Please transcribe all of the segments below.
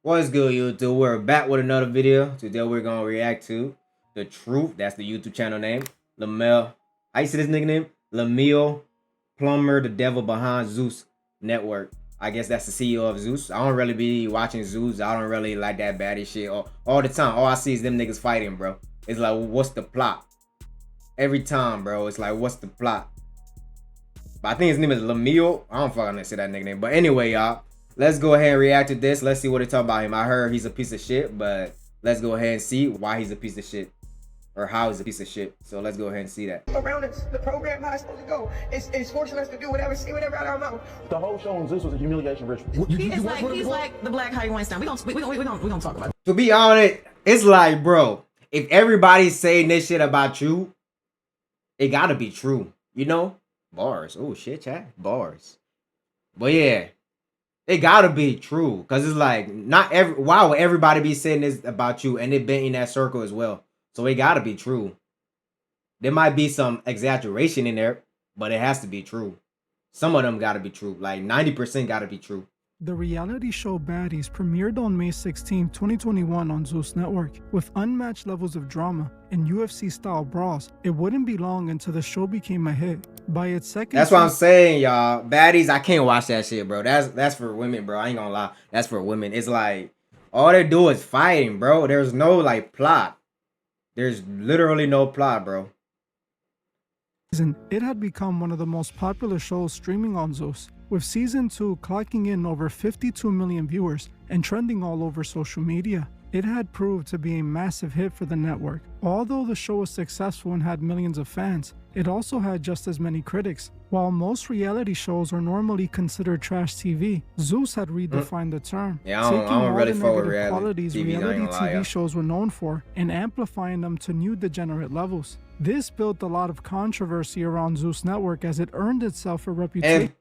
What's good, YouTube? We're back with another video. Today we're gonna react to The Truth. That's the YouTube channel name. Lemuel. How you say this nigga name? Lemuel Plummer, the devil behind Zeus Network. I guess that's the CEO of Zeus. I don't really be watching Zeus. I don't really like that baddie shit all the time. All I see is them niggas fighting, bro. It's like, what's the plot? Every time, bro. It's like, what's the plot? But I think his name is Lemuel. I don't fucking say that nigga name. But anyway, y'all. Let's go ahead and react to this. Let's see what they talk about him. I heard he's a piece of shit, but let's go ahead and see why he's a piece of shit. Or how he's a piece of shit. So let's go ahead and see that. Around us, the program, how it's supposed to go. It's forcing us to do whatever, say whatever out of our mouth. The whole show on Zeus was a humiliation ritual. He's like the Black Harvey Weinstein. We gonna talk about it. To be honest, it's like, bro, if everybody's saying this shit about you, it gotta be true. You know? Bars. Oh shit, chat. Bars. But yeah. It gotta be true, because it's like, why would everybody be saying this about you, and it been in that circle as well? So it gotta be true. There might be some exaggeration in there, but it has to be true. Some of them gotta be true. Like 90% gotta be true. The reality show Baddies premiered on May 16, 2021 on Zeus Network. With unmatched levels of drama and UFC-style brawls, it wouldn't be long until the show became a hit. By its second That's what I'm saying, y'all. Baddies, I can't watch that shit, bro. That's for women, bro. I ain't gonna lie. That's for women. It's like, all they do is fighting, bro. There's no, like, plot. There's literally no plot, bro. It had become one of the most popular shows streaming on Zeus, with season 2 clocking in over 52 million viewers and trending all over social media. It had proved to be a massive hit for the network. Although the show was successful and had millions of fans, it also had just as many critics. While most reality shows are normally considered trash TV, Zeus had redefined the term, Yeah, I taking don't all really the fuck with negative qualities reality TV shows were known for and amplifying them to new degenerate levels. This built a lot of controversy around Zeus Network as it earned itself a reputation. And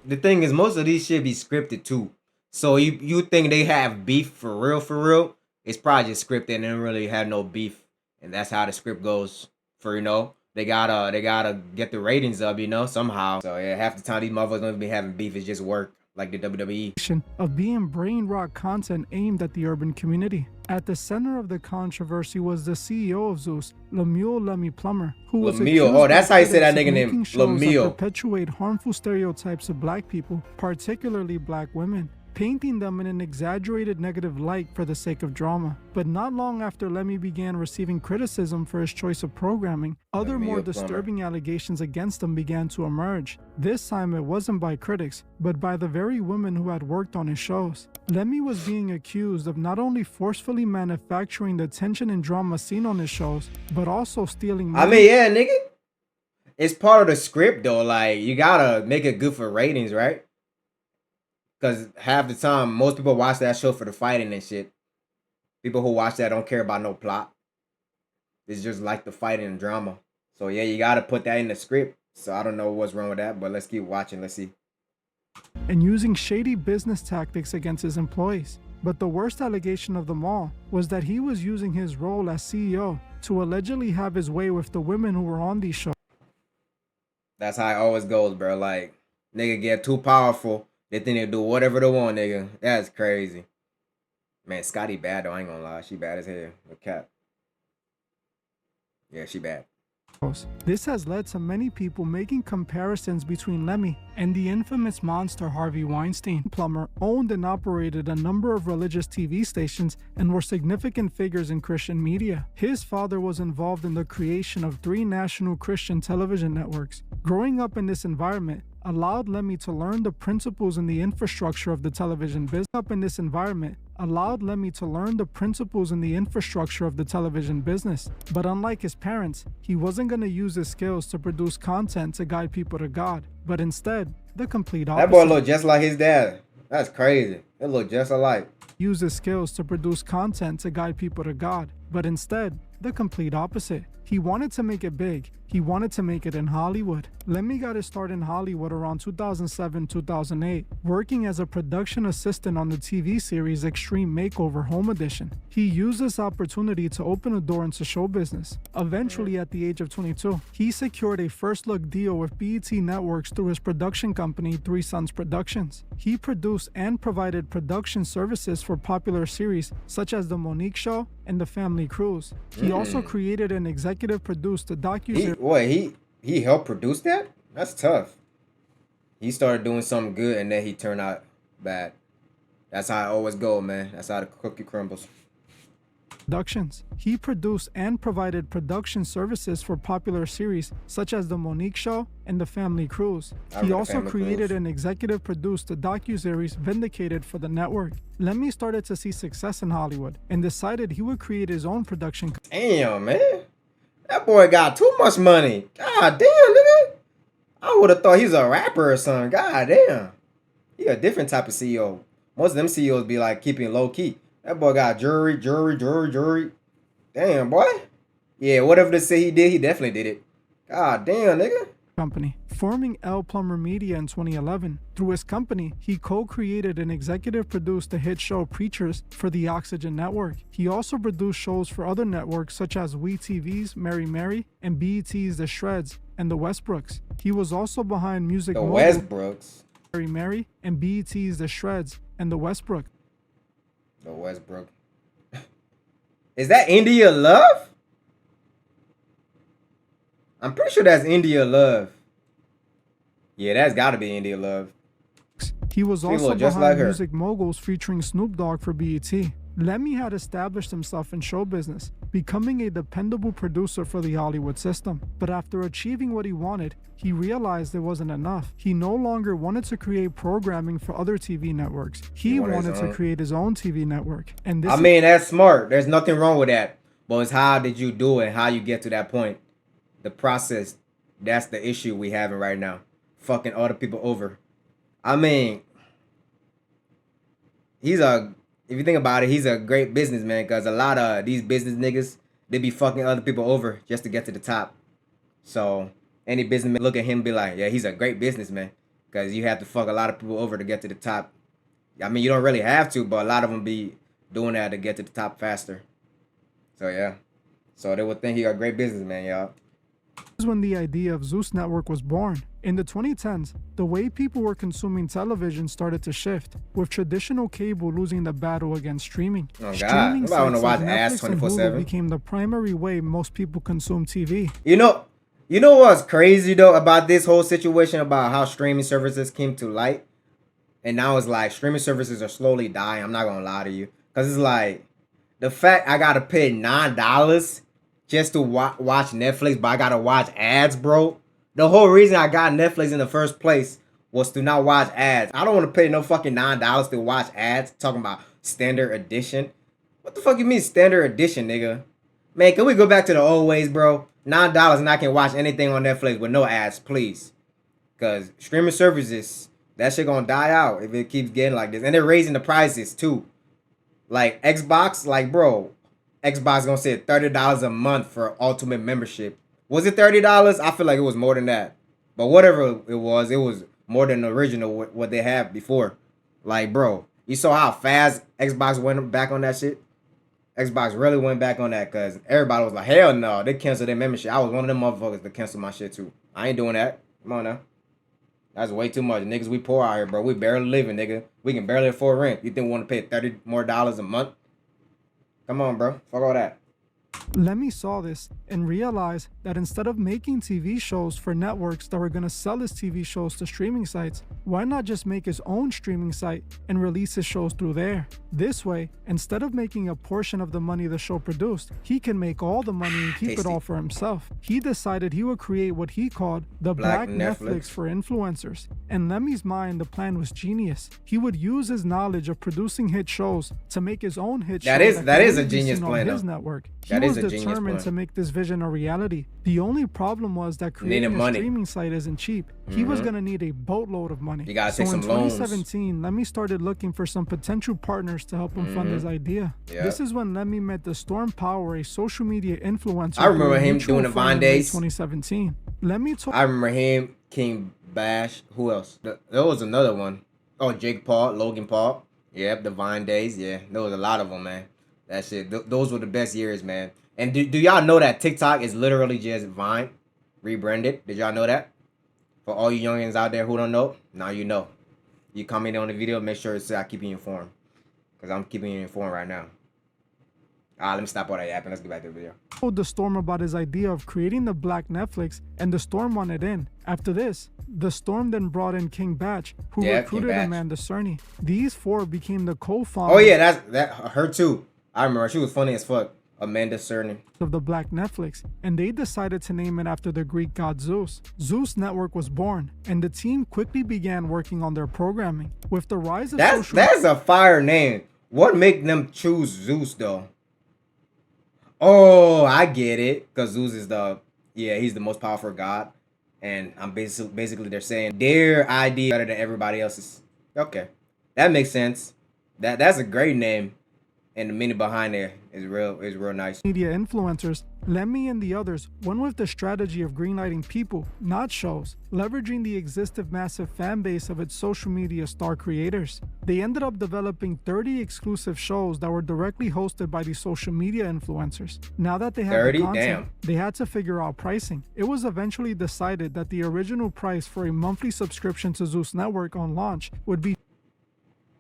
the thing is, most of these shit be scripted too. So you think they have beef for real? It's probably just scripted and they don't really have no beef. And that's how the script goes for, you know. They gotta get the ratings up, you know, somehow. So yeah, half the time these motherfuckers don't be having beef. It's just work, like the WWE. Of being brain rot content aimed at the urban community. At the center of the controversy was the CEO of Zeus, Lemmy Plummer, who was Lemuel. Oh, that's how you say that nigga name. Lemuel. Perpetuate harmful stereotypes of black people, particularly black women, painting them in an exaggerated negative light for the sake of drama. But not long after Lemmy began receiving criticism for his choice of programming, other more disturbing allegations against him began to emerge. This time it wasn't by critics, but by the very women who had worked on his shows. Lemmy was being accused of not only forcefully manufacturing the tension and drama seen on his shows, but also stealing money. I mean, yeah, nigga. It's part of the script though. Like, you gotta make it good for ratings, right? Because half the time, most people watch that show for the fighting and shit. People who watch that don't care about no plot. It's just like the fighting and drama. So yeah, you gotta put that in the script. So I don't know what's wrong with that, but let's keep watching. Let's see. And using shady business tactics against his employees. But the worst allegation of them all was that he was using his role as CEO to allegedly have his way with the women who were on these shows. That's how it always goes, bro. Like, nigga get too powerful. They think they do whatever they want, nigga. That's crazy. Man, Scotty bad though, I ain't gonna lie. She bad as hell. The cat. Yeah, she bad. This has led to many people making comparisons between Lemmy and the infamous monster Harvey Weinstein. Plummer owned and operated a number of religious TV stations and were significant figures in Christian media. His father was involved in the creation of 3 national Christian television networks. Growing up in this environment allowed Lemmy to learn the principles in the infrastructure of the television business. But unlike his parents, he wasn't going to use his skills to produce content to guide people to God, but instead, the complete opposite. That boy look just like his dad. That's crazy. It look just alike. Use his skills to produce content to guide people to God, but instead, the complete opposite. He wanted to make it big. He wanted to make it in Hollywood. Lemmy got his start in Hollywood around 2007-2008, working as a production assistant on the TV series Extreme Makeover Home Edition. He used this opportunity to open a door into show business. Eventually, at the age of 22, he secured a first-look deal with BET Networks through his production company, Three Sons Productions. He produced and provided production services for popular series such as The Monique Show and The Family Cruise. He also created and executive produced the docuseries. He helped produce that? That's tough. He started doing something good and then he turned out bad. That's how it always goes, man. That's how the cookie crumbles. Productions. He produced and provided production services for popular series such as The Monique Show and The Family Cruise. He also created and executive produced the docuseries Vindicated for the network. Lemmy started to see success in Hollywood and decided he would create his own production company. Damn, man. That boy got too much money. God damn, nigga. I would have thought he's a rapper or something. God damn. He a different type of CEO. Most of them CEOs be like keeping low key. That boy got jewelry. Damn, boy. Yeah, whatever they say he did, he definitely did it. God damn, nigga. Company, forming L. Plummer Media in 2011. Through his company, he co-created and executive produced the hit show Preachers for the Oxygen Network. He also produced shows for other networks such as WeTV's Mary Mary and BET's The Shreds and The Westbrooks. He was also behind music The mogul Westbrooks. Mary Mary and BET's The Shreds and The Westbrooks. The Westbrook. Is that India Love? I'm pretty sure that's India Love. Yeah, that's gotta be India Love. He was also look just behind like her. Music Moguls featuring Snoop Dogg for BET. Lemmy had established himself in show business, becoming a dependable producer for the Hollywood system. But after achieving what he wanted, he realized it wasn't enough. He no longer wanted to create programming for other TV networks. He wanted to create his own TV network. And this I mean, that's smart. There's nothing wrong with that. But it's how did you do it? How you get to that point? The process. That's the issue we having right now. Fucking other people over. I mean, if you think about it, he's a great businessman because a lot of these business niggas, they be fucking other people over just to get to the top. So any businessman look at him and be like, yeah, he's a great businessman because you have to fuck a lot of people over to get to the top. I mean, you don't really have to, but a lot of them be doing that to get to the top faster. So yeah. So they would think he a great businessman, y'all. is when the idea of Zeus Network was born. In the 2010s, the way people were consuming television started to shift, with traditional cable losing the battle against streaming. Oh God, Streaming nobody wanna sites watch like ass Netflix and Hulu 24/7. became the primary way most people consume TV. You know what's crazy though about this whole situation about how streaming services came to light? And now it's like streaming services are slowly dying. I'm not gonna lie to you. Cause it's like the fact I gotta pay $9 just to watch Netflix, but I gotta watch ads, bro. The whole reason I got Netflix in the first place was to not watch ads. I don't want to pay no fucking $9 to watch ads. Talking about standard edition. What the fuck you mean standard edition, nigga? Man, can we go back to the old ways, bro? $9 and I can watch anything on Netflix with no ads, please. Cause streaming services, that shit gonna die out if it keeps getting like this. And they're raising the prices too. Like Xbox, like bro, Xbox gonna say $30 a month for ultimate membership. Was it $30? I feel like it was more than that. But whatever it was more than the original what they had before. Like bro, you saw how fast Xbox went back on that shit? Xbox really went back on that because everybody was like, hell no, they canceled their membership. I was one of them motherfuckers to cancel my shit too. I ain't doing that. Come on now. That's way too much. Niggas, we poor out here, bro. We barely living, nigga. We can barely afford rent. You think we want to pay $30 more a month? Come on, bro. Fuck all that. Lemmy saw this and realized that instead of making TV shows for networks that were going to sell his TV shows to streaming sites, why not just make his own streaming site and release his shows through there? This way, instead of making a portion of the money the show produced, he can make all the money and keep it all for himself. He decided he would create what he called the Black Netflix for influencers. In Lemmy's mind, the plan was genius. He would use his knowledge of producing hit shows to make his own hit show that is a genius plan, on his though. network. He That That was is a genius determined plan. to make this vision a reality. The only problem was that creating a money. streaming site isn't cheap. He was going to need a boatload of money. You gotta so take some in loans. 2017, Lemmy started looking for some potential partners to help him fund his idea. Yeah. This is when Lemmy met the Storm Power, a social media influencer. I remember through a him mutual doing the friend Vine in late days. 2017. Lemmy told I remember him, King Bash. Who else? There was another one. Oh, Jake Paul, Logan Paul. Yep, the Vine days. Yeah, there was a lot of them, man. That shit. Those were the best years, man. And do y'all know that TikTok is literally just Vine rebranded? Did y'all know that? For all you youngins out there who don't know, now you know. You comment on the video, make sure it's I keep you informed. Because I'm keeping you informed right now. Let me stop all that yapping. Let's get back to the video. told the Storm about his idea of creating the Black Netflix, and the Storm wanted in. After this, the Storm then brought in King Batch, who recruited Amanda Cerny. These four became the co-founders. Oh yeah, that's her too. I remember she was funny as fuck. Amanda Cerny. Of the Black Netflix, and they decided to name it after the Greek god Zeus. Zeus Network was born, and the team quickly began working on their programming. With the rise of that's a fire name. What make them choose Zeus though? Oh, I get it. Because Zeus is he's the most powerful god. And I'm basically they're saying their idea is better than everybody else's. Okay. That makes sense. That's a great name. And the meaning behind it is real nice. Media influencers, Lemmy and the others went with the strategy of greenlighting people, not shows, leveraging the existing massive fan base of its social media star creators. They ended up developing 30 exclusive shows that were directly hosted by the social media influencers. Now that they had the content, they had to figure out pricing. It was eventually decided that the original price for a monthly subscription to Zeus Network on launch would be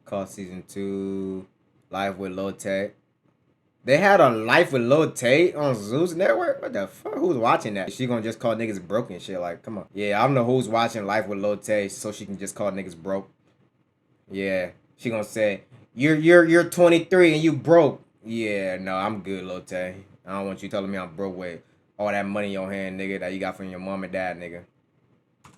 called Season 2. Life with Lil Tay. They had a Life with Lil Tay on Zeus Network? What the fuck? Who's watching that? She gonna just call niggas broke and shit? Like, come on. Yeah, I don't know who's watching Life with Lil Tay so she can just call niggas broke. Yeah, she gonna say, you're 23 and you broke. Yeah, no, I'm good, Lil Tay. I don't want you telling me I'm broke with all that money in your hand, nigga, that you got from your mom and dad, nigga.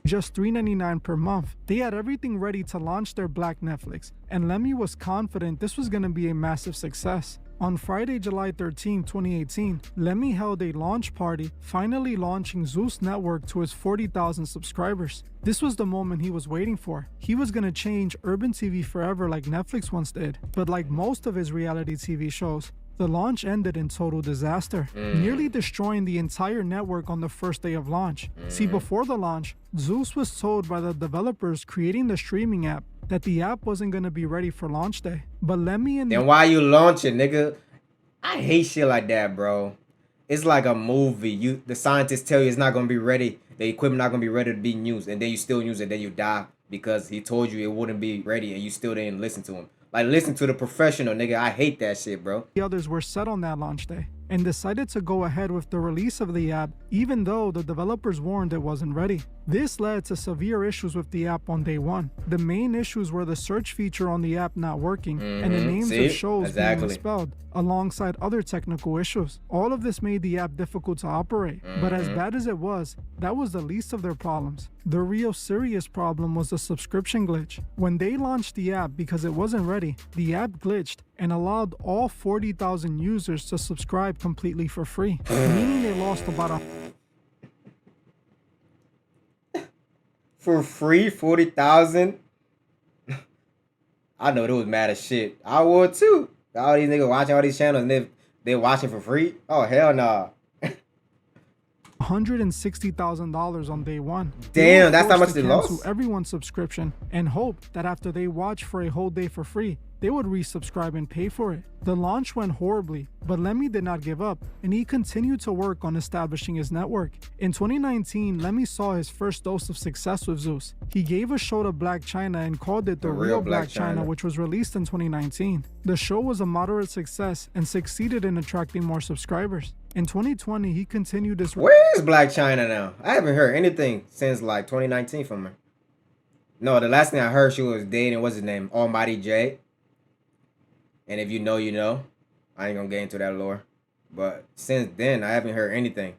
Just $3.99 per month. They had everything ready to launch their Black Netflix, and Lemmy was confident this was going to be a massive success. On Friday, July 13, 2018, Lemmy held a launch party, finally launching Zeus Network to his 40,000 subscribers. This was the moment he was waiting for. He was going to change urban TV forever like Netflix once did. But like most of his reality TV shows, the launch ended in total disaster, nearly destroying the entire network on the first day of launch. See, before the launch, Zeus was told by the developers creating the streaming app that the app wasn't going to be ready for launch day. But Lemmy and then why you launching, nigga? I hate shit like that, bro. It's like a movie. The scientists tell you it's not going to be ready. The equipment not going to be ready to be used. And then you still use it. Then you die because he told you it wouldn't be ready and you still didn't listen to him. Like, listen to the professional, nigga. I hate that shit, bro. The others were set on that launch day and decided to go ahead with the release of the app, even though the developers warned it wasn't ready. This led to severe issues with the app on day one. The main issues were the search feature on the app not working and the names of shows being misspelled, alongside other technical issues. All of this made the app difficult to operate, but as bad as it was, that was the least of their problems. The real serious problem was the subscription glitch. When they launched the app because it wasn't ready, the app glitched and allowed all 40,000 users to subscribe completely for free, meaning they lost about for free, 40,000. I know they was mad as shit. I would too. All these niggas watching all these channels and they watching for free. Oh hell nah. $160,000 on day one. Damn, that's how much they lost. Everyone's subscription and hoped that after they watch for a whole day for free, they would resubscribe and pay for it. The launch went horribly, but Lemmy did not give up, and he continued to work on establishing his network. In 2019, Lemmy saw his first dose of success with Zeus. He gave a show to Black China and called it The Real Black China, which was released in 2019. The show was a moderate success and succeeded in attracting more subscribers. In 2020, he continued his... Where is Black China now? I haven't heard anything since like 2019 from her. No, the last thing I heard, she was dating, what's his name? Almighty J. And if you know, you know. I ain't gonna get into that lore. But since then, I haven't heard anything.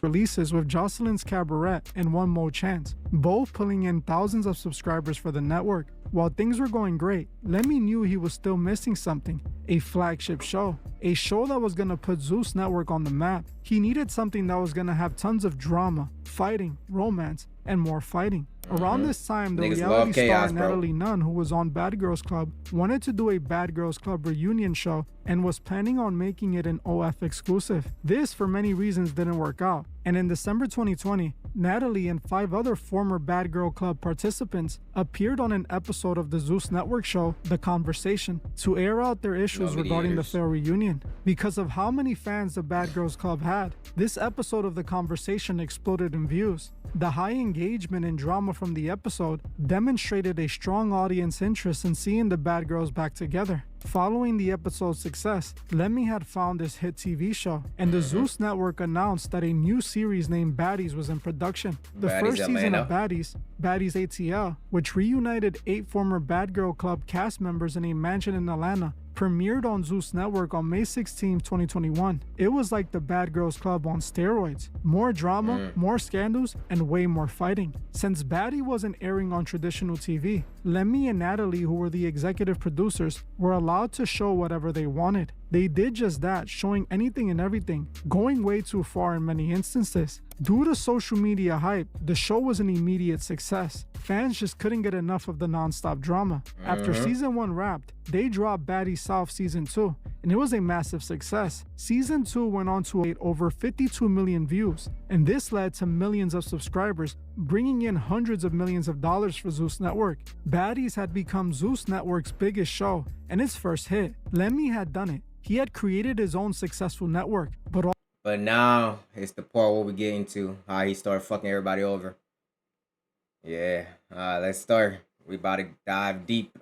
Releases with Jocelyn's Cabaret and One More Chance, both pulling in thousands of subscribers for the network. While things were going great, Lemmy knew he was still missing something: a flagship show. A show that was gonna put Zeus Network on the map. He needed something that was gonna have tons of drama, fighting, romance, and more fighting. Around this time, the Niggas reality love chaos, star bro. Natalie Nunn, who was on Bad Girls Club, wanted to do a Bad Girls Club reunion show and was planning on making it an OF exclusive. This, for many reasons, didn't work out. And in December 2020, Natalie and 5 other former Bad Girl Club participants appeared on an episode of the Zeus Network show, The Conversation, to air out their issues regarding the failed reunion. Because of how many fans the Bad Girls Club had, this episode of The Conversation exploded in views. The high engagement and drama from the episode demonstrated a strong audience interest in seeing the Bad Girls back together. Following the episode's success, Lemmy had found this hit TV show, and the Zeus Network announced that a new series named Baddies was in production. The Baddies first season Atlanta. of Baddies, Baddies ATL, which reunited 8 former Bad Girl Club cast members in a mansion in Atlanta, premiered on Zeus Network on May 16, 2021. It was like the Bad Girls Club on steroids. More drama, more scandals, and way more fighting. Since Baddie wasn't airing on traditional TV, Lemmy and Natalie, who were the executive producers, were allowed to show whatever they wanted. They did just that, showing anything and everything, going way too far in many instances. Due to social media hype, the show was an immediate success. Fans just couldn't get enough of the non-stop drama. After season 1 wrapped, they dropped Baddie South season 2, and it was a massive success. Season 2 went on to get over 52 million views, and this led to millions of subscribers, bringing in hundreds of millions of dollars for Zeus Network. Baddies had become Zeus Network's biggest show and its first hit. Lemmy had done it. He had created his own successful network, But now it's the part where we get into how he started fucking everybody over. Yeah, let's start. We about to dive deep.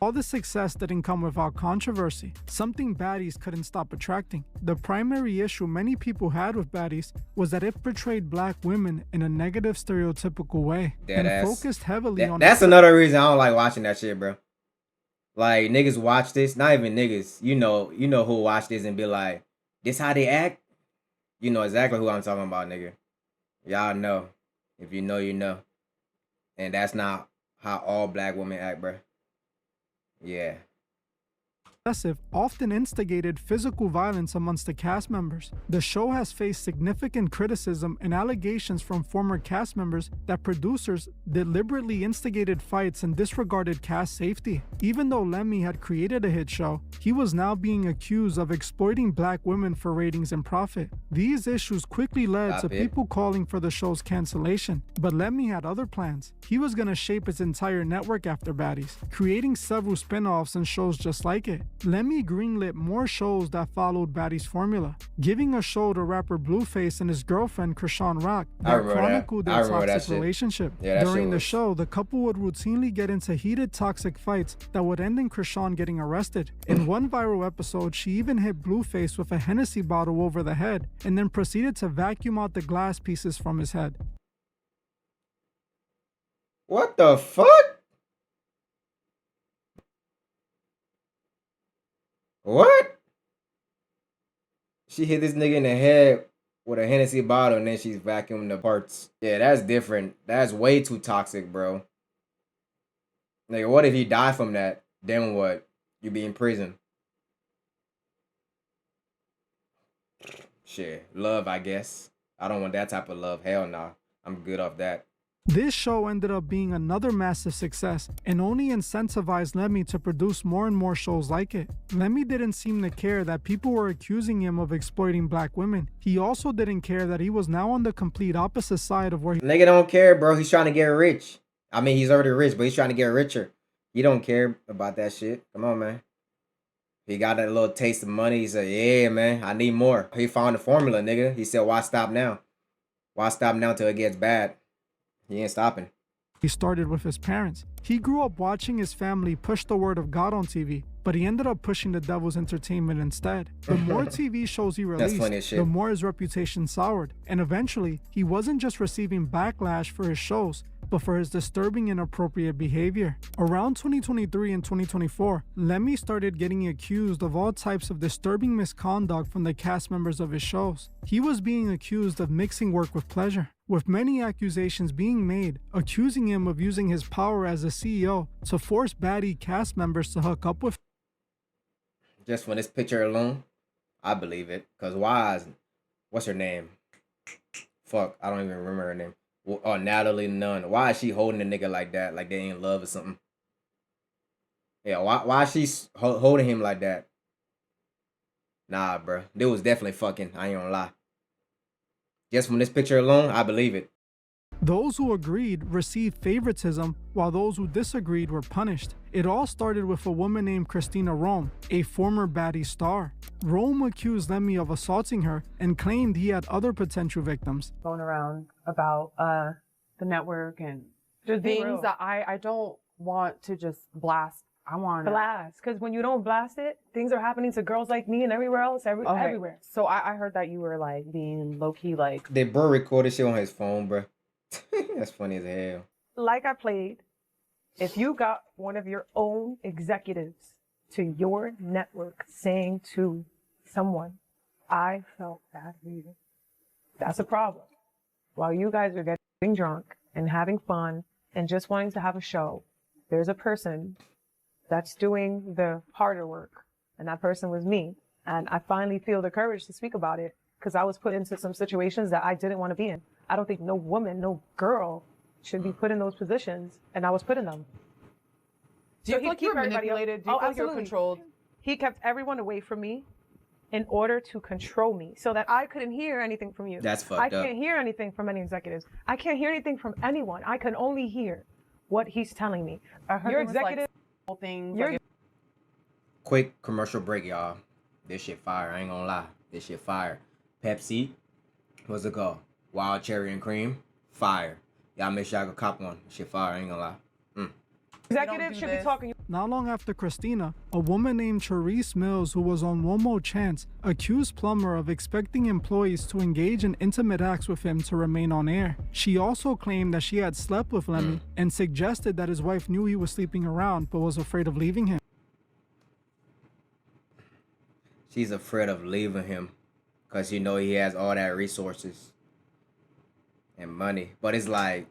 all the success didn't come without controversy, something Baddies couldn't stop attracting. The primary issue many people had with Baddies was that it portrayed black women in a negative stereotypical way and focused heavily on... That's another reason I don't like watching that shit, bro. Like, niggas watch this, not even niggas, you know who watch this and be like, this how they act? You know exactly who I'm talking about, nigga. Y'all know. If you know, you know. And that's not how all black women act, bro. Yeah. Often instigated physical violence amongst the cast members. The show has faced significant criticism and allegations from former cast members that producers deliberately instigated fights and disregarded cast safety. Even though Lemmy had created a hit show, he was now being accused of exploiting black women for ratings and profit. These issues quickly led to people calling for the show's cancellation, but Lemmy had other plans. He was gonna shape his entire network after Baddies, creating several spin-offs and shows just like it. Lemmy greenlit more shows that followed Baddies' formula, giving a show to rapper Blueface and his girlfriend Krishan Rock that chronicled their toxic relationship. During the show, the couple would routinely get into heated toxic fights that would end in Krishan getting arrested. In one viral episode, she even hit Blueface with a Hennessy bottle over the head and then proceeded to vacuum out the glass pieces from his head. What the fuck? What? She hit this nigga in the head with a Hennessy bottle and then she's vacuuming the parts. Yeah, that's different. That's way too toxic, bro. Nigga, what if he died from that? Then what? You be in prison. Shit, love, I guess. I don't want that type of love. Hell no. I'm good off that. This show ended up being another massive success and only incentivized Lemmy to produce more and more shows like it. Lemmy didn't seem to care that people were accusing him of exploiting black women. He also didn't care that he was now on the complete opposite side of where he... Nigga don't care, bro. He's trying to get rich. I mean, he's already rich, but he's trying to get richer. He don't care about that shit. Come on, man. He got that little taste of money. He said, yeah, man, I need more. He found the formula, nigga. He said, why stop now? Why stop now till it gets bad? He ain't stopping. He started with his parents. He grew up watching his family push the word of God on TV, but he ended up pushing the devil's entertainment instead. The more TV shows he released, the more his reputation soured. And eventually, he wasn't just receiving backlash for his shows, but for his disturbing inappropriate behavior. Around 2023 and 2024, Lemmy started getting accused of all types of disturbing misconduct from the cast members of his shows. He was being accused of mixing work with pleasure, with many accusations being made, accusing him of using his power as a CEO to force baddie cast members to hook up with. Just from this picture alone, I believe it. Cause what's her name? Fuck, I don't even remember her name. Oh, Natalie Nunn. Why is she holding a nigga like that? Like they in love or something? Yeah, why is she holding him like that? Nah, bro. They was definitely fucking. I ain't gonna lie. Just from this picture alone, I believe it. Those who agreed received favoritism, while those who disagreed were punished. It all started with a woman named Christina Rome, a former baddie star. Rome accused Lemmy of assaulting her and claimed he had other potential victims. Going around about the network and the things that I don't want to just blast. I want to blast, because when you don't blast it, things are happening to girls like me and everywhere else, everywhere. So I heard that you were like being low-key like... Did bro recorded shit on his phone, bro? That's funny as hell. Like I played, if you got one of your own executives to your network saying to someone, I felt that reason, that's a problem. While you guys are getting drunk and having fun and just wanting to have a show, there's a person that's doing the harder work. And that person was me. And I finally feel the courage to speak about it because I was put into some situations that I didn't want to be in. I don't think no woman, no girl should be put in those positions. And I was put in them. Do you feel like you're manipulated? Do you feel like you're controlled? He kept everyone away from me in order to control me so that I couldn't hear anything from you. That's fucked up. I can't hear anything from any executives. I can't hear anything from anyone. I can only hear what he's telling me. Your executive... things. Quick commercial break, y'all. This shit fire. I ain't gonna lie. This shit fire. Pepsi. What's it called? Wild cherry and cream. Fire. Y'all make sure I go cop one. Shit fire. I ain't gonna lie. Executives should be talking. Not long after Christina, a woman named Charisse Mills, who was on One More Chance, accused Plummer of expecting employees to engage in intimate acts with him to remain on air. She also claimed that she had slept with Lemmy and suggested that his wife knew he was sleeping around but was afraid of leaving him. She's afraid of leaving him because you know he has all that resources and money. But it's like,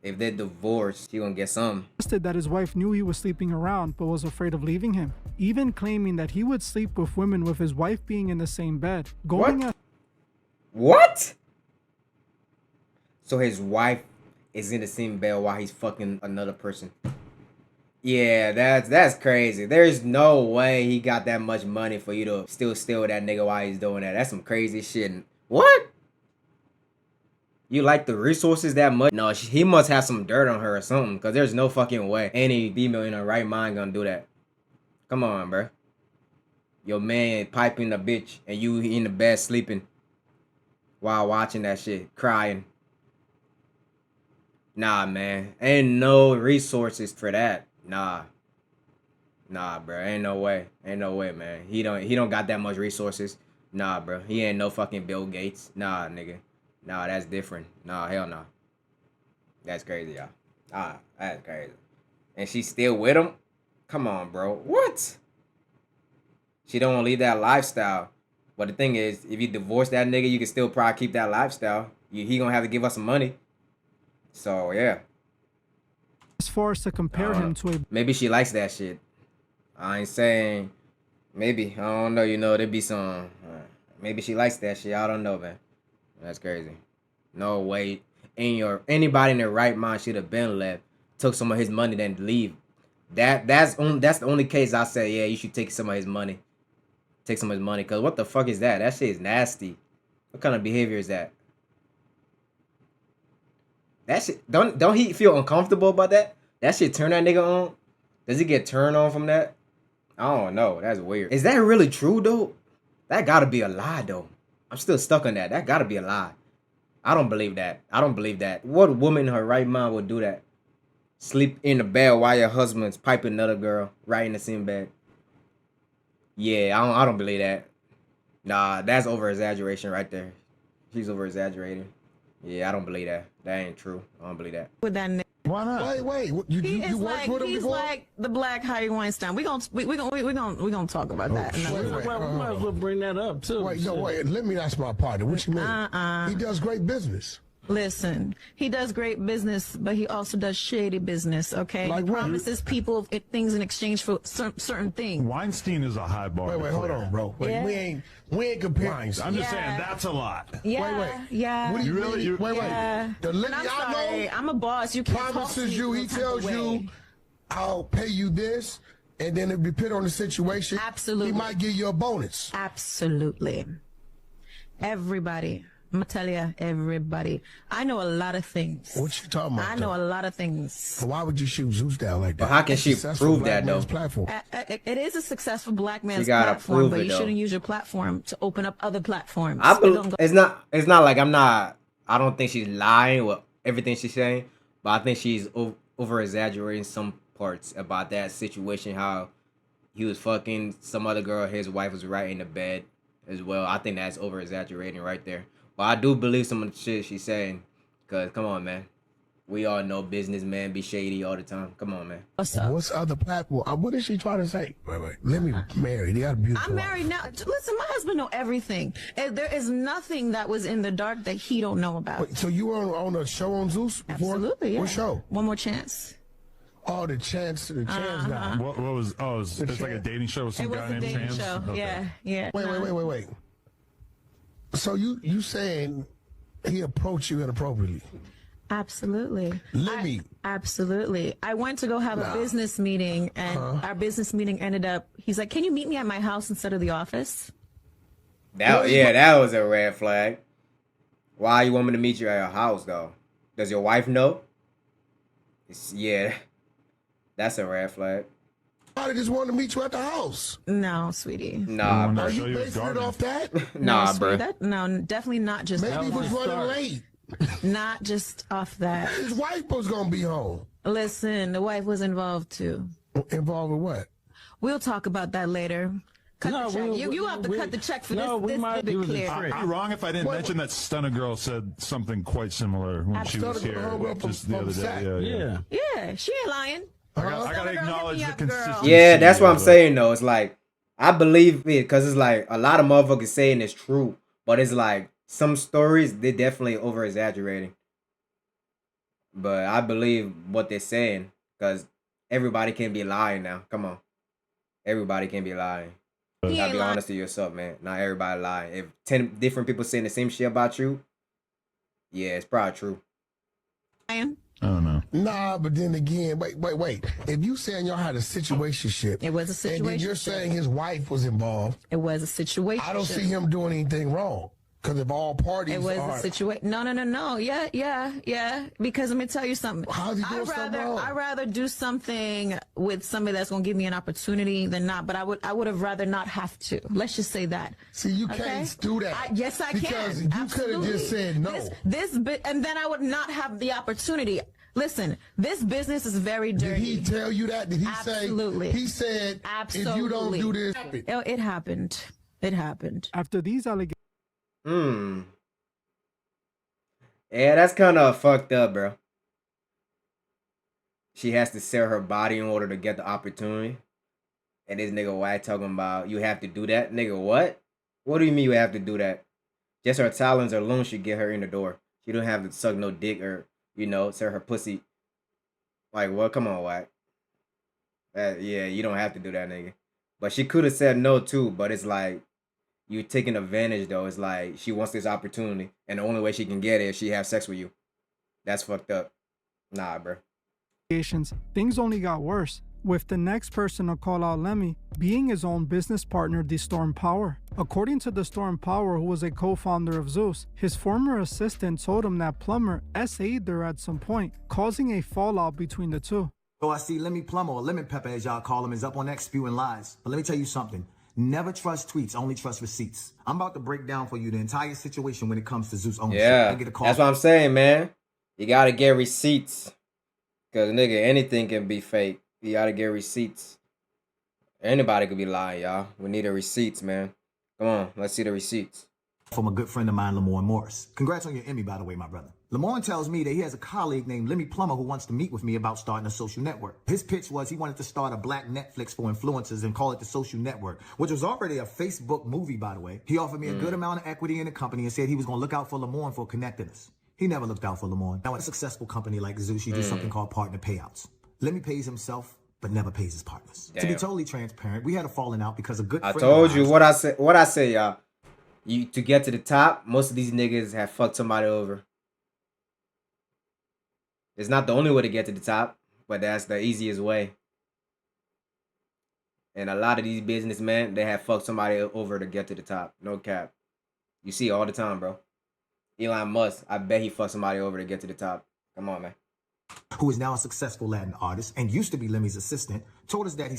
if they're divorced, she gonna get some. Suggested that his wife knew he was sleeping around but was afraid of leaving him, even claiming that he would sleep with women with his wife being in the same bed. What? So his wife is in the same bed while he's fucking another person. Yeah, that's crazy. There's no way he got that much money for you to still steal that nigga while he's doing that. That's some crazy shit. What? You like the resources that much? No, he must have some dirt on her or something. Because there's no fucking way any female in her right mind gonna do that. Come on, bro. Your man piping a bitch and you in the bed sleeping while watching that shit, crying. Nah, man. Ain't no resources for that. Nah, bro. Ain't no way. Ain't no way, man. He don't got that much resources. Nah, bro. He ain't no fucking Bill Gates. Nah, nigga. Nah, that's different. Nah, hell no. That's crazy, y'all. Ah, that's crazy. And she's still with him? Come on, bro. What? She don't want to leave that lifestyle. But the thing is, if you divorce that nigga, you can still probably keep that lifestyle. He gonna have to give us some money. So, yeah. As far as to compare him to a... Maybe she likes that shit. I ain't saying... Maybe. I don't know. You know, there be some... maybe she likes that shit. I don't know, man. That's crazy. No way. Anybody in their right mind should have been left. Took some of his money, then leave. That's the only case I say, yeah, you should take some of his money. Take some of his money. Because what the fuck is that? That shit is nasty. What kind of behavior is that? That shit, don't he feel uncomfortable about that? That shit turn that nigga on? Does he get turned on from that? I don't know. That's weird. Is that really true, though? That gotta be a lie, though. I'm still stuck on that. That gotta be a lie. I don't believe that. I don't believe that. What woman in her right mind would do that? Sleep in the bed while your husband's piping another girl right in the same bed. Yeah, I don't believe that. Nah, that's over exaggeration right there. She's over exaggerating. Yeah, I don't believe that. That ain't true. I don't believe that. With that nigga. Why not? Wait. You worked with him he's before? like the Black Harvey Weinstein. We gonna talk about that. Well, we might as well bring that up too. Wait, let me ask my partner. What you mean? He does great business. Listen, he does great business, but he also does shady business, okay? Like he what? promises people things in exchange for certain things. Weinstein is a high bar. Wait, hold on, bro. Wait, Yeah. we ain't comparing. I'm just saying that's a lot. Yeah, Wait. yeah. What do you really- you- wait. Yeah. The And Lemmy I'm I sorry, know I'm a boss. You can't talk to promises me you. no He type of tells you, way. I'll pay you this, and then if you depend on the situation, Absolutely. he might give you a bonus. Absolutely. Everybody. I'm gonna tell you, everybody. I know a lot of things. What you talking about? I know though? a lot of things. So why would you shoot Zeus down like that? But how can It's she successful prove black that, though? man's Platform. It is a successful black man's gotta platform, prove but it, you though. shouldn't use your platform to open up other platforms. I It believe don't go- it's not like I don't think she's lying with everything she's saying, but I think she's over exaggerating some parts about that situation. How he was fucking some other girl, his wife was right in the bed as well. I think that's over exaggerating right there. But I do believe some of the shit she's saying, cause come on, man, we all know businessmen be shady all the time. Come on, man. What's up? What's other platform? What is she trying to say? Wait. Let me married. He got a beautiful I'm wife. married now. Listen, my husband know everything. And there is nothing that was in the dark that he don't know about. Wait, so you were on a show on Zeus before? Absolutely, yeah. What show? One More Chance. Oh, the chance guy. What was? Oh, it's like a dating show with some It was guy a named dating Chance. show. Okay. Yeah. Wait. So you saying he approached you inappropriately? Absolutely. Lemmy. Absolutely. I went to go have a business meeting, and our business meeting ended up, he's like, can you meet me at my house instead of the office? That was a red flag. Why you want me to meet you at your house though? Does your wife know? That's a red flag. I just wanted to meet you at the house. No, sweetie. Nah, Wanna bro. show you his Basing it garden. off that? Nah, sweetie, bro. no, definitely not just Maybe he was running late. not just off that. His wife was gonna be home. Listen, the wife was involved too. Involved with what? We'll talk about that later. Cut the check. You have to cut the check for this to be clear. I'd be wrong if I didn't mention that Stunner Girl said something quite similar when she was here just the other day. Yeah, she ain't lying. I gotta acknowledge the consistency. Yeah, that's what I'm saying though. It's like I believe it because it's like a lot of motherfuckers saying it's true, but it's like some stories they definitely over exaggerating. But I believe what they're saying because everybody can be lying now. Come on, everybody can be lying. You gotta be honest to yourself, man. Not everybody lying. If 10 different people saying the same shit about you, yeah, it's probably true. I don't know. Nah, but then again, wait. If you saying y'all had a situationship, It was a and then you're situationship. saying his wife was involved, It was a situation. I don't see him doing anything wrong. Because if all parties It was are, a situation. No. Yeah. Because let me tell you something. How's he doing something wrong? I'd rather do something with somebody that's gonna give me an opportunity than not. But I would have rather not have to. Let's just say that. see, you can't do that. Yes, I because can. you could have just said no. This bit, and then I would not have the opportunity. Listen, this business is very dirty. Did he tell you that? Did he Absolutely. say? He said, Absolutely. if you don't do this, It happened. It happened. After these allegations, Yeah, that's kind of fucked up, bro. She has to sell her body in order to get the opportunity. And this nigga white talking about you have to do that. Nigga, what? What do you mean you have to do that? Just her talents alone should get her in the door. She don't have to suck no dick or, sell her pussy. Like, well, come on, white. Yeah, you don't have to do that, nigga. But she could have said no, too. But it's like, you taking advantage, though. It's like, she wants this opportunity. And the only way she can get it is she have sex with you. That's fucked up. Nah, bro. things only got worse, with the next person to call out Lemmy being his own business partner, the Storm Power. According to the Storm Power, who was a co-founder of Zeus, his former assistant told him that Plummer SA'd her at some point, causing a fallout between the two. So I see Lemuel Plummer, or Lemon Pepper as y'all call him, is up on X spewing lies. But let me tell you something. Never trust tweets, only trust receipts. I'm about to break down for you the entire situation when it comes to Zeus ownership. Yeah, I get a call. that's what I'm saying, man. You gotta get receipts. Because, nigga, anything can be fake. You gotta get receipts. Anybody could be lying, y'all. We need the receipts, man. Come on, let's see the receipts. From a good friend of mine, Lamorne Morris. Congrats on your Emmy, by the way, my brother. Lamorne tells me that he has a colleague named Lemuel Plummer who wants to meet with me about starting a social network. His pitch was he wanted to start a black Netflix for influencers and call it the Social Network, which was already a Facebook movie, by the way. He offered me a good amount of equity in the company and said he was going to look out for Lamorne for connecting us. He never looked out for Lemuel. Now, at a successful company like Zeus, you do something called partner payouts. Lemmy pays himself, but never pays his partners. Damn. To be totally transparent, we had a falling out because a good friend I told of you ours, what I say, y'all. You to get to the top, most of these niggas have fucked somebody over. It's not the only way to get to the top, but that's the easiest way. And a lot of these businessmen, they have fucked somebody over to get to the top. No cap. You see it all the time, bro. Elon Musk, I bet he fucked somebody over to get to the top. Come on, man. who is now a successful Latin artist and used to be Lemmy's assistant, told us that he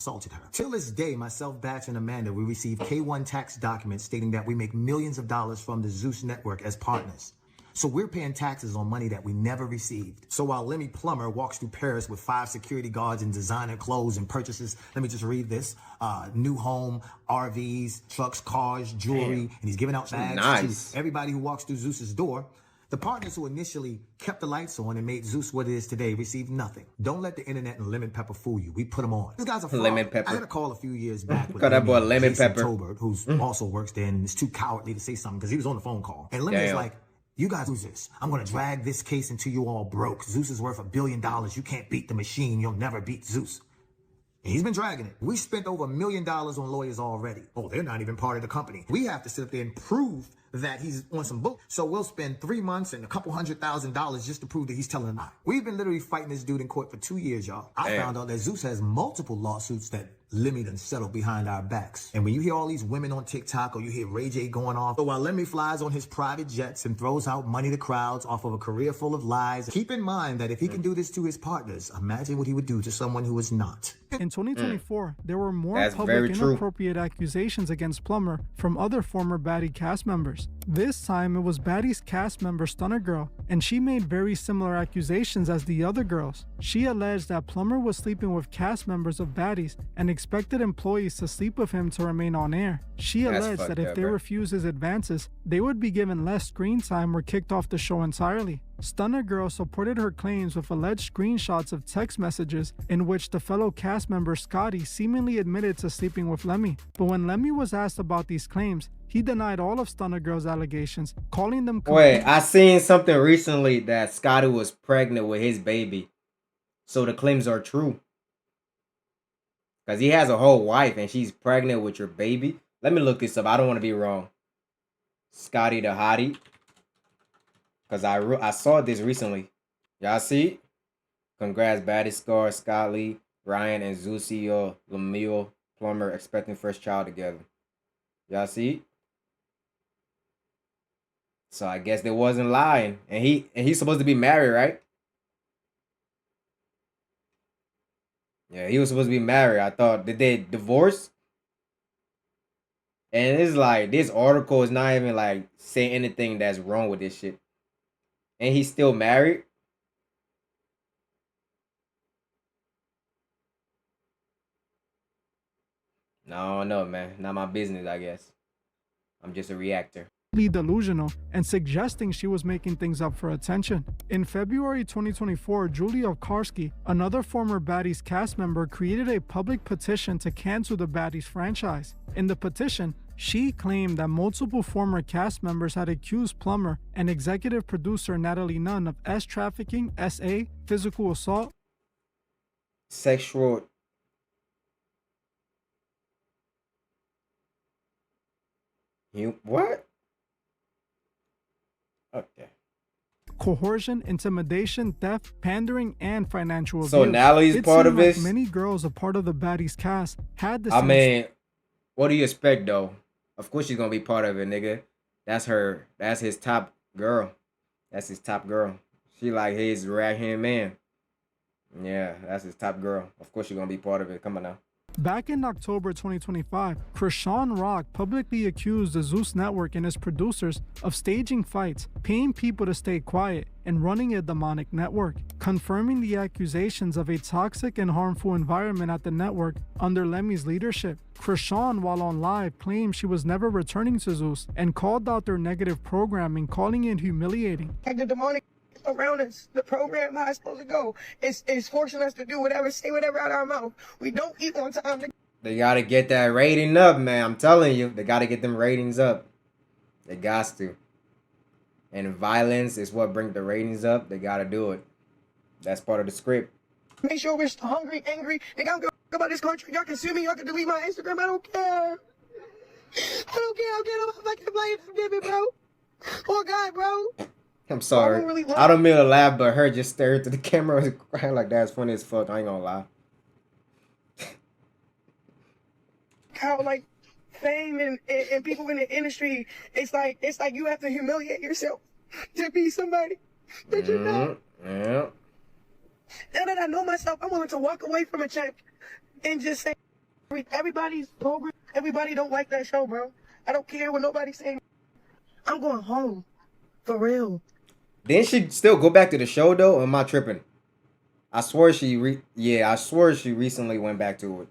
assaulted her. Till this day, myself, Batch, and Amanda, we receive K1 tax documents stating that we make millions of dollars from the Zeus network as partners. So we're paying taxes on money that we never received. So while Lemuel Plummer walks through Paris with 5 security guards and designer clothes and purchases, let me just read this, new home, RVs, trucks, cars, jewelry, and he's giving out bags to everybody who walks through Zeus's door. The partners who initially kept the lights on and made Zeus what it is today received nothing. Don't let the internet and Lemon Pepper fool you. We put them on. This guy's a fraud. Lemon Pepper. I had a call a few years back with Got that boy Lemon Jason Pepper. Tolbert, who's also works there and is too cowardly to say something because he was on the phone call. And Lemon is like, you guys do this. I'm going to drag this case until you all broke. Zeus is worth $1 billion. You can't beat the machine. You'll never beat Zeus. And he's been dragging it. We spent over $1 million on lawyers already. Oh, they're not even part of the company. We have to sit up there and prove that he's on some book. So we'll spend 3 months and a couple $100,000 just to prove that he's telling a lie. We've been literally fighting this dude in court for 2 years, y'all. I found out that Zeus has multiple lawsuits that Lemmy done settled behind our backs. And when you hear all these women on TikTok or you hear Ray J going off, so while Lemmy flies on his private jets and throws out money to crowds off of a career full of lies, keep in mind that if he can do this to his partners, imagine what he would do to someone who is not. In 2024, there were more That's public inappropriate accusations against Plummer from other former Baddie cast members. This time, it was Baddie's cast member Stunner Girl, and she made very similar accusations as the other girls. She alleged that Plummer was sleeping with cast members of Baddie's and expected employees to sleep with him to remain on air. She alleged that if they refused his advances, they would be given less screen time or kicked off the show entirely. Stunner Girl supported her claims with alleged screenshots of text messages in which the fellow cast member Scotty seemingly admitted to sleeping with Lemmy. But when Lemmy was asked about these claims, he denied all of Stunner Girl's allegations, calling them Wait, I seen something recently that Scotty was pregnant with his baby. So the claims are true. Because he has a whole wife and she's pregnant with your baby. Let me look this up. I don't want to be wrong. Scotty the Hottie. Because I saw this recently. Y'all see? Congrats, Baddie Scar, Scott Lee, Ryan, and Zeus CEO Lemuel Plummer expecting first child together. Y'all see? So I guess they wasn't lying. And he's supposed to be married, right? Yeah, he was supposed to be married. I thought, did they divorce? And it's like, this article is not even like saying anything that's wrong with this shit. And he's still married? No, man. Not my business, I guess. I'm just a reactor. Delusional and suggesting she was making things up for attention. In February 2024, Julia Karski, another former Baddie's cast member, created a public petition to cancel the Baddie's franchise. In the petition, she claimed that multiple former cast members had accused Plummer and executive producer Natalie Nunn of trafficking, SA, physical assault, sexual. What? Okay. coercion, intimidation, theft, pandering, and financial abuse. So Natalie's part of this? Many girls a part of the Baddie's cast had the I mean, what do you expect though? Of course she's gonna be part of it, nigga. That's her. That's his top girl. That's his top girl. She like his right-hand man. Yeah, that's his top girl. Of course she's gonna be part of it. Come on now. Back in October 2025, Krishan Rock publicly accused the Zeus Network and its producers of staging fights, paying people to stay quiet, and running a demonic network, confirming the accusations of a toxic and harmful environment at the network under Lemmy's leadership. Krishan, while on live, claimed she was never returning to Zeus and called out their negative programming, calling it humiliating. Like the demonic around us, the program, how it's supposed to go, is forcing us to do whatever, say whatever out of our mouth. We don't eat on time. They gotta get that rating up, man. I'm telling you, they gotta get them ratings up. They got to. and violence is what brings the ratings up, they gotta do it. That's part of the script. Make sure we're hungry, angry. They don't give a about this country. Y'all can sue me. Y'all can delete my Instagram. I don't care. I don't care. I'm getting on my fucking plane. Forgive me, bro. Oh, God, bro. I'm sorry. Really I don't mean to laugh, but her just staring to the camera and crying like that's funny as fuck. I ain't gonna lie. How, like, fame and people in the industry, it's like you have to humiliate yourself to be somebody that you're not. Yeah. Now that I know myself, I'm willing to walk away from a check and just say, everybody's program, everybody don't like that show, bro. I don't care what nobody's saying. I'm going home. For real. Didn't she still go back to the show, though? Or am I tripping? I swear I swear she recently went back to it.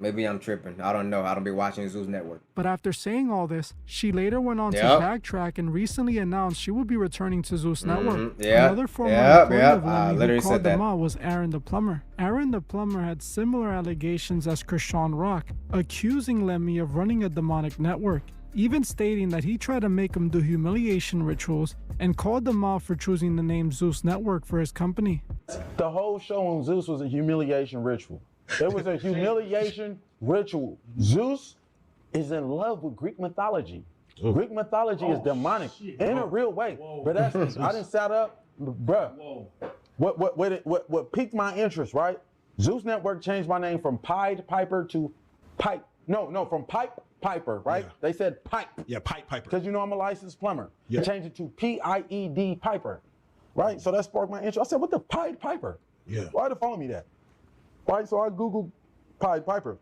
Maybe I'm tripping. I don't know. I don't be watching Zeus Network. But after saying all this, she later went on to backtrack and recently announced she would be returning to Zeus Network. Another former employee of Lemmy who called them out was Aaron the Plumber. Aaron the Plumber had similar allegations as Krishan Rock, accusing Lemmy of running a demonic network, even stating that he tried to make him do humiliation rituals and called them out for choosing the name Zeus Network for his company. The whole show on Zeus was a humiliation ritual. It was a humiliation ritual. Zeus is in love with Greek mythology. Greek mythology is demonic in a real way. But that's I didn't set up, bruh. What piqued my interest, right? Zeus Network changed my name from Pied Piper to Pipe. No, from Pipe Piper, right? Yeah. They said Pipe. Yeah, Pipe Piper. Because you know I'm a licensed plumber. Yeah. They changed it to P-I-E-D Piper, right? So that sparked my interest. I said, what the Pied Piper? Yeah. Why they follow me that? Right, so I Googled Pied Piper.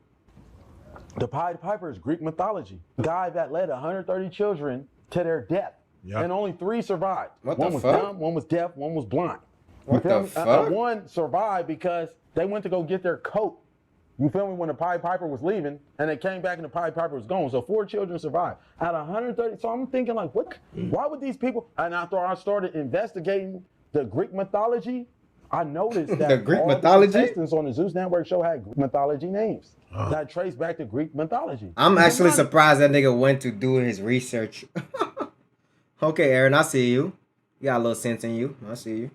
The Pied Piper is Greek mythology. Guy that led 130 children to their death. Yep. And only 3 survived. What one the was fuck? dumb, one was deaf, one was blind. What the fuck? One survived because they went to go get their coat. You feel me? When the Pied Piper was leaving, and they came back and the Pied Piper was gone. So 4 children survived. Out of 130, so I'm thinking like, what? Why would these people? And after I started investigating the Greek mythology, I noticed that the Greek all mythology? the contestants on the Zeus Network show had Greek mythology names that trace back to Greek mythology. I'm actually surprised that nigga went to do his research. Okay, Aaron, I see you. You got a little sense in you. I see you.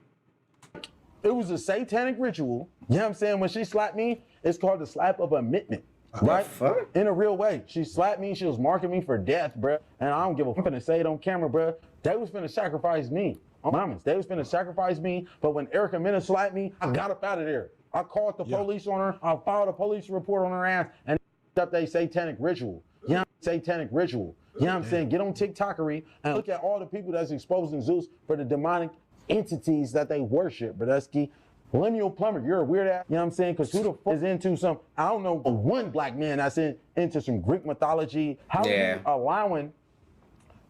It was a satanic ritual. You know what I'm saying? When she slapped me, it's called the slap of admittment. Right? Fuck? In a real way. She slapped me. She was marking me for death, bruh. And I don't give a fuck. I'm finna say it on camera, bruh. They was finna sacrifice me. Mamas, they was finna sacrifice me, but when Erica Mena slapped me, I got up out of there. I called the police on her. I filed a police report on her ass and up they satanic ritual. You know, satanic ritual. You know what I'm saying? Get on TikTokery and look at all the people that's exposing Zeus for the demonic entities that they worship. Brodusky, Lemuel Plummer, you're a weird ass. You know what I'm saying? Because who the fuck is into some, I don't know, one black man that's into some Greek mythology. How are you allowing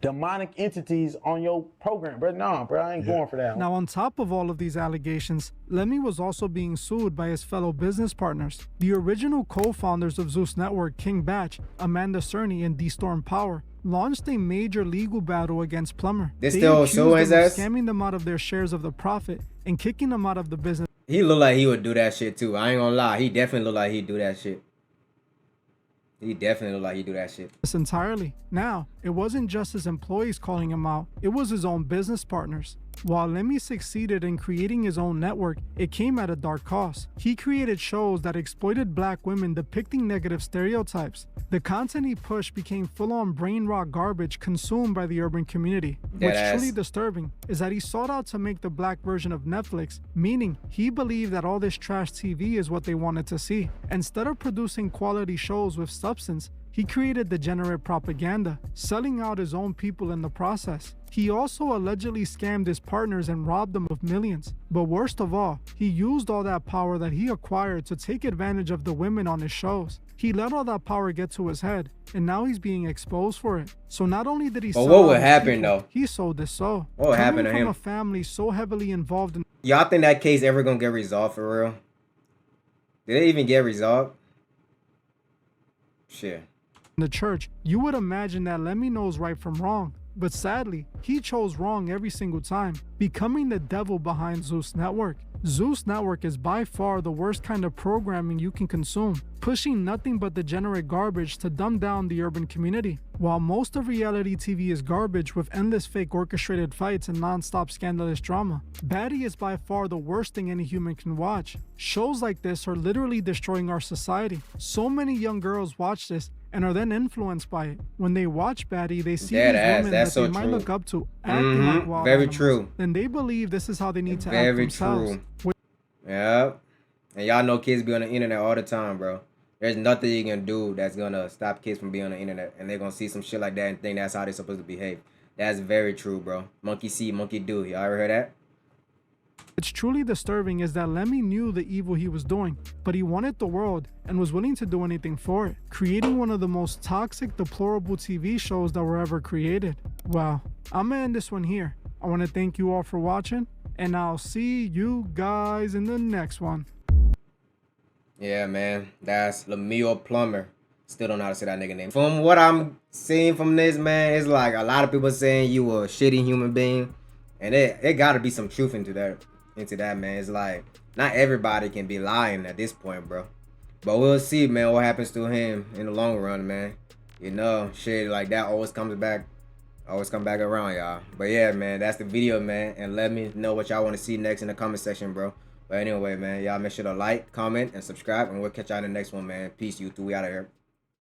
demonic entities on your program, bro? Nah, bro, I ain't going for that. Now, on top of all of these allegations, Lemmy was also being sued by his fellow business partners. The original co-founders of Zeus Network, King Batch, Amanda Cerny, and D-Storm Power, launched a major legal battle against Plummer. They still suing his ass? Scamming them out of their shares of the profit and kicking them out of the business. He look like he would do that shit too. I ain't gonna lie. He definitely look like he'd do that shit. He definitely look like he'd do that shit. Entirely. Now, it wasn't just his employees calling him out, it was his own business partners. While Lemmy succeeded in creating his own network, it came at a dark cost. He created shows that exploited black women depicting negative stereotypes. The content he pushed became full-on brain rot garbage consumed by the urban community. What's truly disturbing is that he sought out to make the black version of Netflix, meaning he believed that all this trash TV is what they wanted to see. Instead of producing quality shows with substance, he created degenerate propaganda, selling out his own people in the process. He also allegedly scammed his partners and robbed them of millions. But worst of all, he used all that power that he acquired to take advantage of the women on his shows. He let all that power get to his head, and now he's being exposed for it. So not only did he sell what would happen though? He sold his soul. What would happen to him? From a family so heavily involved in. Y'all think that case ever gonna get resolved for real? Did it even get resolved? Shit. The church, you would imagine that Lemmy knows right from wrong. But sadly, he chose wrong every single time, becoming the devil behind Zeus Network. Zeus Network is by far the worst kind of programming you can consume, pushing nothing but degenerate garbage to dumb down the urban community. While most of reality TV is garbage with endless fake orchestrated fights and non-stop scandalous drama, Baddie is by far the worst thing any human can watch. Shows like this are literally destroying our society. So many young girls watch this and are then influenced by it. When they watch Baddie, they see these women that they might look up to acting like wild Very animals. true. Then they believe this is how they need to act Very themselves. true. Yeah. And y'all know kids be on the internet all the time, bro. There's nothing you can do that's gonna stop kids from being on the internet. And they're gonna see some shit like that and think that's how they're supposed to behave. That's very true, bro. Monkey see, monkey do. Y'all ever heard that? What's truly disturbing is that Lemmy knew the evil he was doing, but he wanted the world and was willing to do anything for it, creating one of the most toxic, deplorable TV shows that were ever created. Wow, I'm gonna end this one here. I want to thank you all for watching, and I'll see you guys in the next one. Yeah, man. That's Lemuel Plummer. Still don't know how to say that nigga name. From what I'm seeing from this, man, it's like a lot of people saying you a shitty human being. And it gotta be some truth into that, man. It's like, not everybody can be lying at this point, bro. But we'll see, man, what happens to him in the long run, man. You know, shit like that always comes back. Always come back around, y'all. But yeah, man, that's the video, man. And let me know what y'all want to see next in the comment section, bro. But anyway, man, y'all make sure to like, comment, and subscribe. And we'll catch y'all in the next one, man. Peace, YouTube. We out of here.